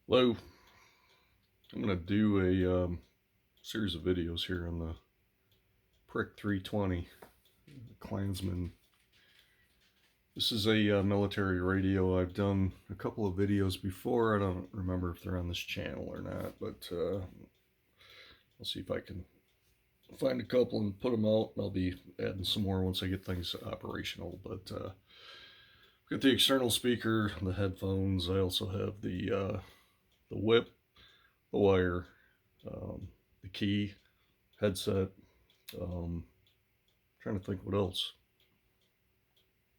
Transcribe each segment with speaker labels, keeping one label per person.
Speaker 1: Hello, I'm going to do a series of videos here on the Prick 320 Clansman. This is a military radio. I've done a couple of videos before. I don't remember if they're on this channel or not, but I'll see if I can find a couple and put them out. I'll be adding some more once I get things operational. But got the external speaker, the headphones. I also have the whip, the wire, the key, headset. Trying to think what else.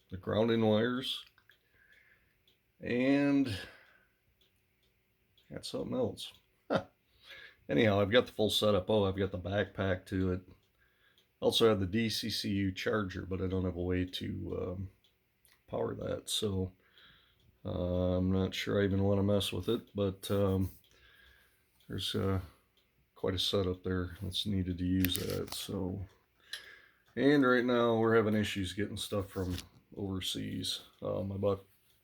Speaker 1: The grounding wires, and got something else. Huh. Anyhow, I've got the full setup. Oh, I've got the backpack to it. Also have the DCCU charger, but I don't have a way to power that, so I'm not sure I even want to mess with it. But there's quite a setup there that's needed to use that. So, and right now we're having issues getting stuff from overseas. I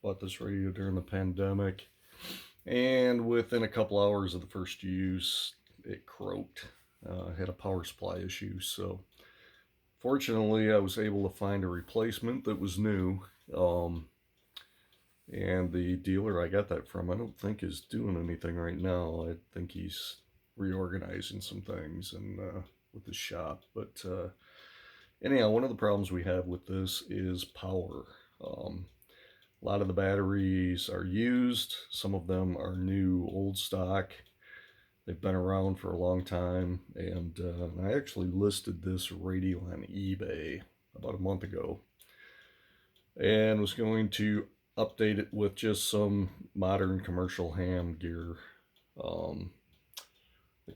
Speaker 1: bought this radio during the pandemic, and within a couple hours of the first use, it croaked. Had a power supply issue, so fortunately I was able to find a replacement that was new. And the dealer I got that from, I don't think is doing anything right now. I think he's reorganizing some things and with the shop. But anyhow, one of the problems we have with this is power. A lot of the batteries are used. Some of them are new, old stock. They've been around for a long time. And I actually listed this radio on eBay about a month ago and was going to update it with just some modern commercial ham gear.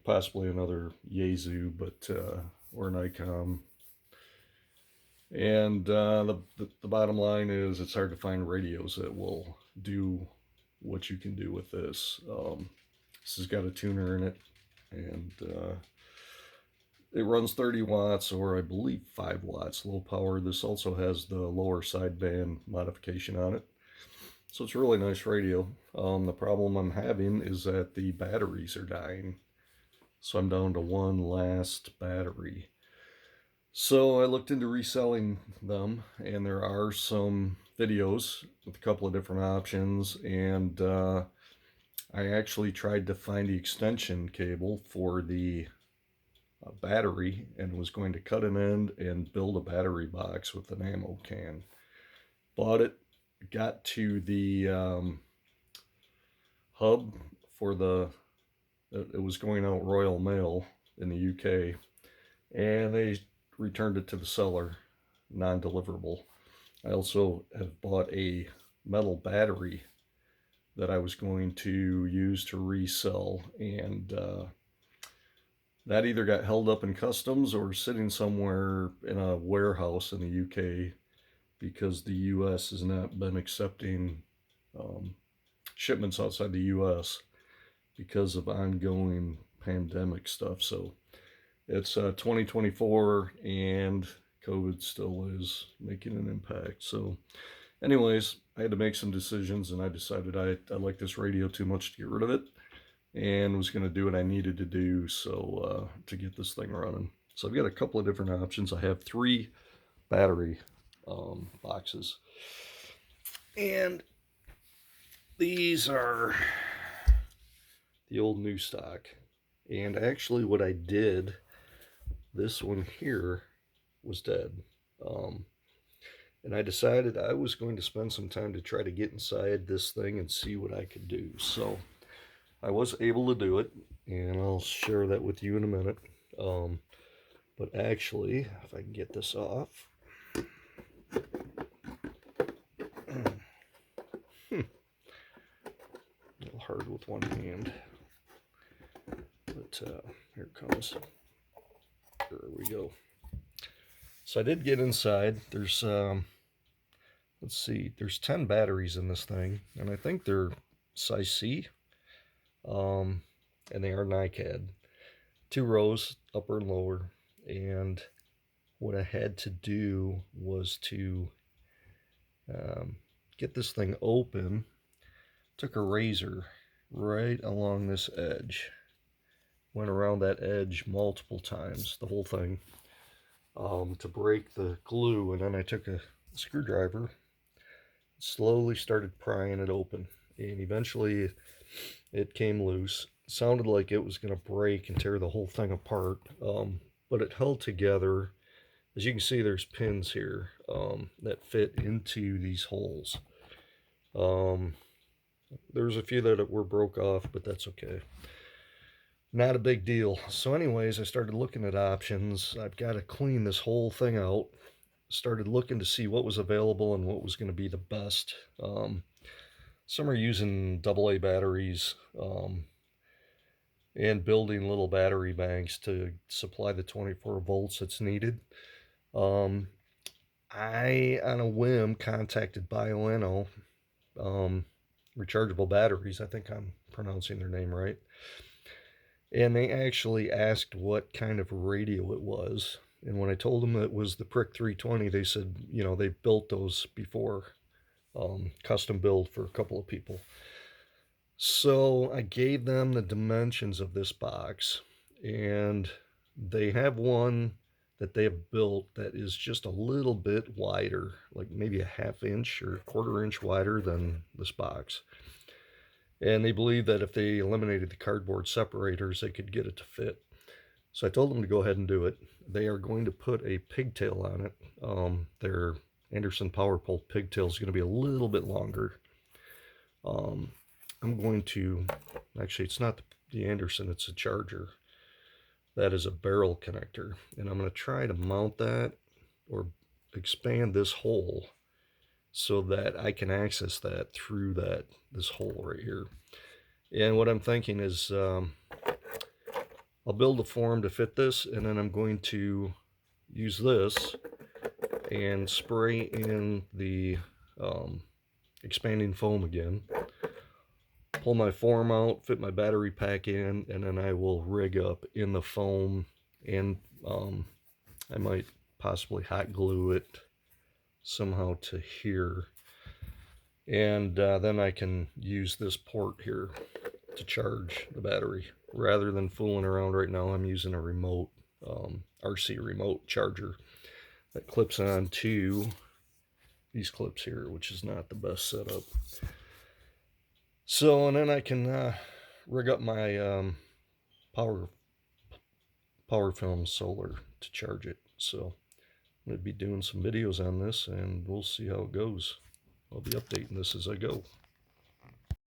Speaker 1: Possibly another Yaesu, but or Nikon. And the bottom line is it's hard to find radios that will do what you can do with this. This has got a tuner in it, and it runs 30 watts, or I believe 5 watts low power. This also has the lower sideband modification on it. So it's a really nice radio. The problem I'm having is that the batteries are dying. So I'm down to one last battery. So I looked into reselling them, and there are some videos with a couple of different options, and I actually tried to find the extension cable for the battery and was going to cut an end and build a battery box with an ammo can. Bought it, got to the hub for it was going out Royal Mail in the UK, and they returned it to the seller, non-deliverable. I also have bought a metal battery that I was going to use to resell, and that either got held up in customs or sitting somewhere in a warehouse in the UK because the US has not been accepting shipments outside the US because of ongoing pandemic stuff. So it's 2024 and COVID still is making an impact. So anyways, I had to make some decisions, and I decided I like this radio too much to get rid of it, and was going to do what I needed to do so to get this thing running. So I've got a couple of different options. I have 3 battery boxes, and these are the old new stock. And actually what I did, this one here was dead. And I decided I was going to spend some time to try to get inside this thing and see what I could do. So I was able to do it, and I'll share that with you in a minute. But actually, if I can get this off. A little hard with one hand. But here it comes. There we go. So I did get inside. There's, let's see, there's 10 batteries in this thing, and I think they're size C, and they are NiCad. 2 rows, upper and lower, and what I had to do was to get this thing open. Took a razor right along this edge. Went around that edge multiple times, the whole thing, to break the glue, and then I took a screwdriver, slowly started prying it open, and eventually it came loose. It sounded like it was going to break and tear the whole thing apart, but it held together. As you can see, there's pins here that fit into these holes. There's a few that were broke off, but that's okay. Not a big deal. So anyways, I started looking at options. I've got to clean this whole thing out. Started looking to see what was available and what was going to be the best. Some are using AA batteries and building little battery banks to supply the 24 volts that's needed. I, on a whim, contacted Bioenno, rechargeable batteries. I think I'm pronouncing their name right. And they actually asked what kind of radio it was. And when I told them it was the Prick 320, they said, you know, they built those before, custom build for a couple of people. So I gave them the dimensions of this box, and they have one that they have built that is just a little bit wider, like maybe a ½ inch or ½ inch wider than this box. And they believe that if they eliminated the cardboard separators, they could get it to fit. So I told them to go ahead and do it. They are going to put a pigtail on it. Their Anderson Power Pole pigtail is going to be a little bit longer. I'm going to, actually it's not the Anderson, it's a Charger. That is a barrel connector. And I'm going to try to mount that or expand this hole so that I can access that through this hole right here. And what I'm thinking is I'll build a form to fit this, and then I'm going to use this and spray in the expanding foam again, pull my form out, fit my battery pack in, and then I will rig up in the foam, and I might possibly hot glue it somehow to here. And then I can use this port here to charge the battery. Rather than fooling around right now, I'm using a remote, RC remote charger that clips on to these clips here, which is not the best setup. So, and then I can rig up my power film solar to charge it. So I'm going to be doing some videos on this, and we'll see how it goes. I'll be updating this as I go.